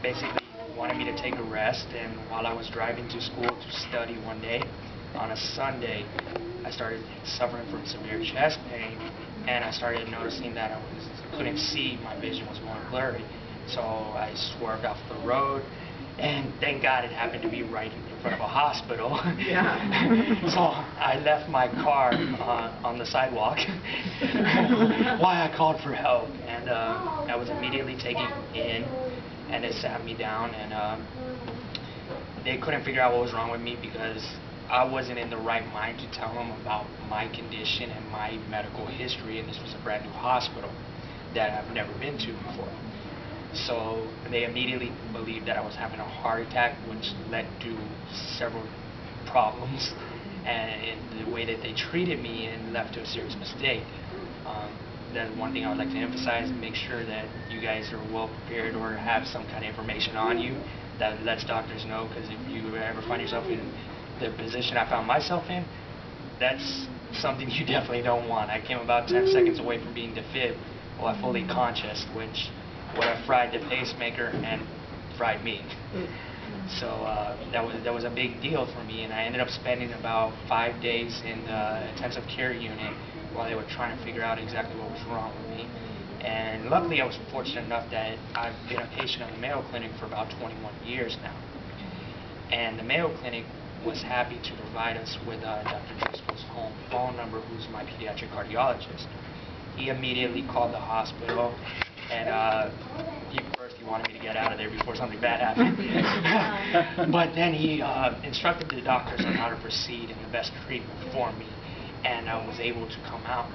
basically wanted me to take a rest, and while I was driving to school to study one day, on a Sunday, I started suffering from severe chest pain, and I started noticing that I couldn't see, my vision was going blurry. So I swerved off the road, and thank God it happened to be right in front of a hospital. Yeah. So I left my car on the sidewalk while I called for help, and I was immediately taken in, and they sat me down, and they couldn't figure out what was wrong with me because I wasn't in the right mind to tell them about my condition and my medical history, and this was a brand new hospital that I've never been to before. So they immediately believed that I was having a heart attack, which led to several problems, and the way that they treated me and left to a serious mistake. That's one thing I would like to emphasize, and make sure that you guys are well prepared or have some kind of information on you that lets doctors know, because if you ever find yourself in the position I found myself in, that's something you definitely don't want. I came about 10 seconds away from being defib while fully conscious, which would have fried the pacemaker and fried me. So that was a big deal for me, and I ended up spending about 5 days in the intensive care unit while they were trying to figure out exactly what was wrong with me. And luckily I was fortunate enough that I've been a patient at the Mayo Clinic for about 21 years now. And the Mayo Clinic was happy to provide us with Dr. Driscoll's home phone number, who's my pediatric cardiologist. He immediately called the hospital, and first he wanted me to get out of there before something bad happened. But then he instructed the doctors on how to proceed and the best treatment for me, and I was able to come out.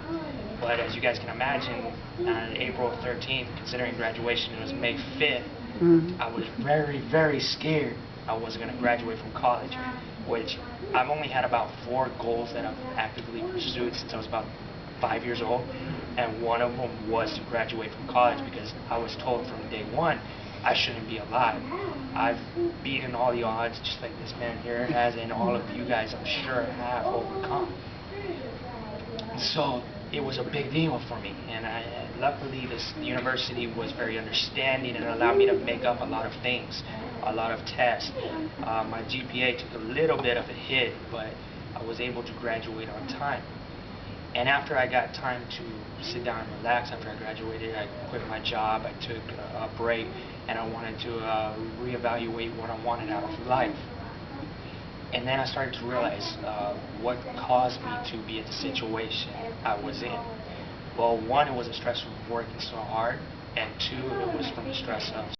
But as you guys can imagine, on April 13th, considering graduation, it was May 5th, I was very, very scared I wasn't going to graduate from college, which I've only had about 4 goals that I've actively pursued since I was about 5 years old, and one of them was to graduate from college, because I was told from day one I shouldn't be alive. I've beaten all the odds, just like this man here has, and all of you guys I'm sure have overcome. So it was a big deal for me, and luckily the university was very understanding and allowed me to make up a lot of things, a lot of tests. My GPA took a little bit of a hit, but I was able to graduate on time. And after I got time to sit down and relax after I graduated, I quit my job, I took a break, and I wanted to reevaluate what I wanted out of life. And then I started to realize what caused me to be in the situation I was in. Well, one, it was the stress from working so hard, and two, it was from the stress of